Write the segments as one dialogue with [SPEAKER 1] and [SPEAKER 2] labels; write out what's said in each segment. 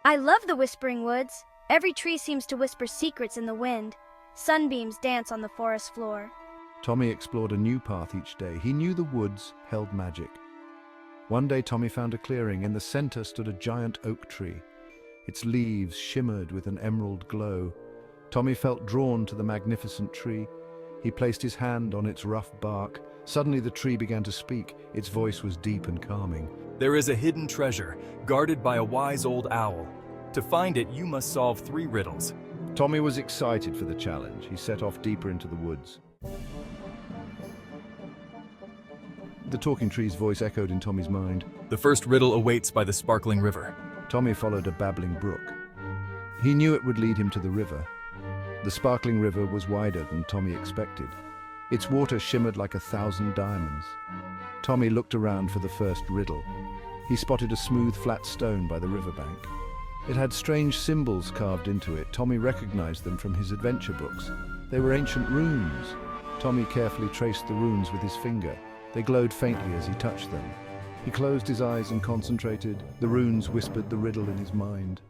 [SPEAKER 1] I love the Whispering Woods. Every tree seems to whisper secrets in the wind. Sunbeams dance on the forest floor.
[SPEAKER 2] Tommy explored a new path each day. He knew the woods held magic. One day Tommy found a clearing. In the center stood a giant oak tree. Its leaves shimmered with an emerald glow. Tommy felt drawn to the magnificent tree. He placed his hand on its rough bark. Suddenly the tree began to speak. Its voice was deep and calming.
[SPEAKER 3] There is a hidden treasure, guarded by a wise old owl. To find it, you must solve 3 riddles.
[SPEAKER 2] Tommy was excited for the challenge. He set off deeper into the woods. The talking tree's voice echoed in Tommy's mind.
[SPEAKER 3] The first riddle awaits by the sparkling river.
[SPEAKER 2] Tommy followed a babbling brook. He knew it would lead him to the river. The sparkling river was wider than Tommy expected. Its water shimmered like 1,000 diamonds. Tommy looked around for the first riddle. He spotted a smooth, flat stone by the riverbank. It had strange symbols carved into it. Tommy recognized them from his adventure books. They were ancient runes. Tommy carefully traced the runes with his finger. They glowed faintly as he touched them. He closed his eyes and concentrated. The runes whispered the riddle in his mind.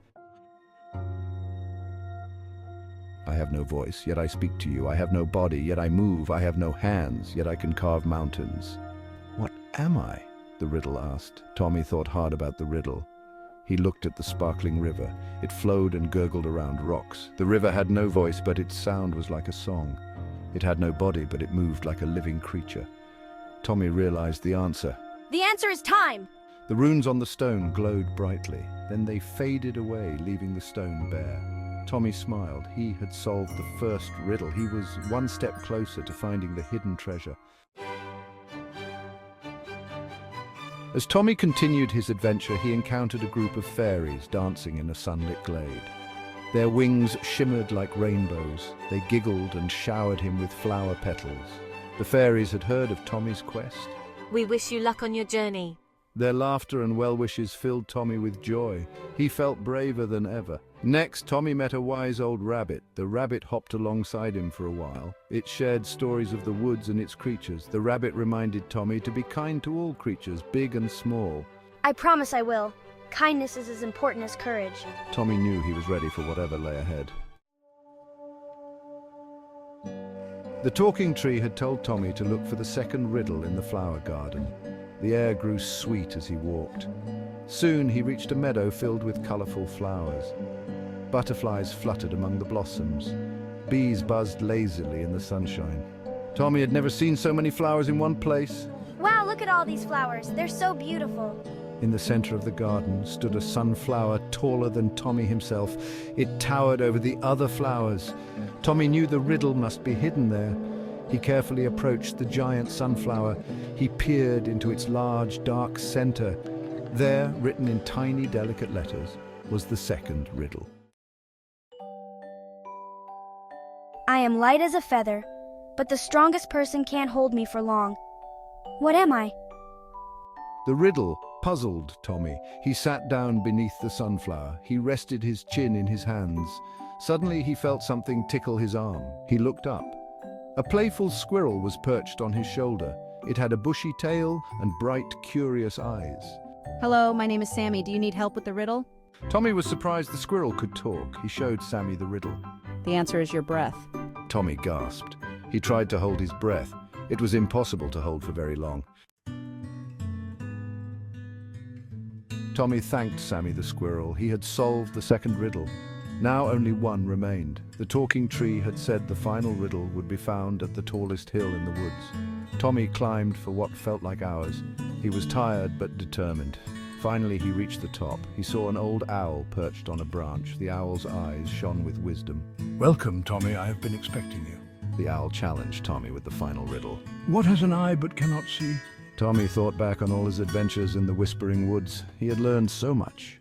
[SPEAKER 2] I have no voice, yet I speak to you. I have no body, yet I move. I have no hands, yet I can carve mountains. What am I? The riddle asked. Tommy thought hard about the riddle. He looked at the sparkling river. It flowed and gurgled around rocks. The river had no voice, but its sound was like a song. It had no body, but it moved like a living creature. Tommy realized the answer.
[SPEAKER 1] The answer is time!
[SPEAKER 2] The runes on the stone glowed brightly. Then they faded away, leaving the stone bare. Tommy smiled. He had solved the first riddle. He was one step closer to finding the hidden treasure. As Tommy continued his adventure, he encountered a group of fairies dancing in a sunlit glade. Their wings shimmered like rainbows. They giggled and showered him with flower petals. The fairies had heard of Tommy's quest.
[SPEAKER 4] We wish you luck on your journey.
[SPEAKER 2] Their laughter and well-wishes filled Tommy with joy. He felt braver than ever. Next, Tommy met a wise old rabbit. The rabbit hopped alongside him for a while. It shared stories of the woods and its creatures. The rabbit reminded Tommy to be kind to all creatures, big and small.
[SPEAKER 1] I promise I will. Kindness is as important as courage.
[SPEAKER 2] Tommy knew he was ready for whatever lay ahead. The talking tree had told Tommy to look for the second riddle in the flower garden. The air grew sweet as he walked. Soon he reached a meadow filled with colorful flowers. Butterflies fluttered among the blossoms. Bees buzzed lazily in the sunshine. Tommy had never seen so many flowers in one place.
[SPEAKER 1] Wow, look at all these flowers. They're so beautiful.
[SPEAKER 2] In the center of the garden stood a sunflower taller than Tommy himself. It towered over the other flowers. Tommy knew the riddle must be hidden there. He carefully approached the giant sunflower. He peered into its large, dark center. There, written in tiny, delicate letters, was the second riddle.
[SPEAKER 1] I am light as a feather, but the strongest person can't hold me for long. What am I?
[SPEAKER 2] The riddle puzzled Tommy. He sat down beneath the sunflower. He rested his chin in his hands. Suddenly he felt something tickle his arm. He looked up. A playful squirrel was perched on his shoulder. It had a bushy tail and bright, curious eyes.
[SPEAKER 5] Hello, my name is Sammy. Do you need help with the riddle?
[SPEAKER 2] Tommy was surprised the squirrel could talk. He showed Sammy the riddle.
[SPEAKER 5] The answer is your breath.
[SPEAKER 2] Tommy gasped. He tried to hold his breath. It was impossible to hold for very long. Tommy thanked Sammy the squirrel. He had solved the second riddle. Now only one remained. The talking tree had said the final riddle would be found at the tallest hill in the woods. Tommy climbed for what felt like hours. He was tired but determined. Finally he reached the top. He saw an old owl perched on a branch. The owl's eyes shone with wisdom.
[SPEAKER 6] Welcome, Tommy. I have been expecting you.
[SPEAKER 2] The owl challenged Tommy with the final riddle.
[SPEAKER 6] What has an eye but cannot see?
[SPEAKER 2] Tommy thought back on all his adventures in the Whispering Woods. He had learned so much.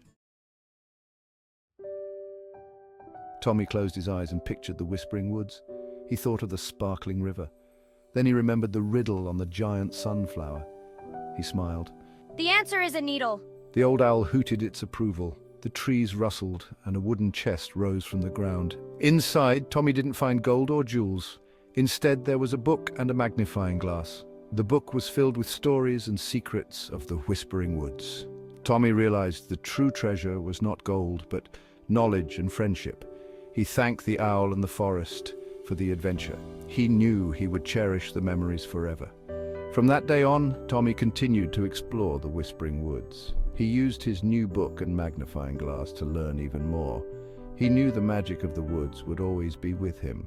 [SPEAKER 2] Tommy closed his eyes and pictured the Whispering Woods. He thought of the sparkling river. Then he remembered the riddle on the giant sunflower. He smiled.
[SPEAKER 1] The answer is a needle.
[SPEAKER 2] The old owl hooted its approval. The trees rustled and a wooden chest rose from the ground. Inside, Tommy didn't find gold or jewels. Instead, there was a book and a magnifying glass. The book was filled with stories and secrets of the Whispering Woods. Tommy realized the true treasure was not gold, but knowledge and friendship. He thanked the owl and the forest for the adventure. He knew he would cherish the memories forever. From that day on, Tommy continued to explore the Whispering Woods. He used his new book and magnifying glass to learn even more. He knew the magic of the woods would always be with him.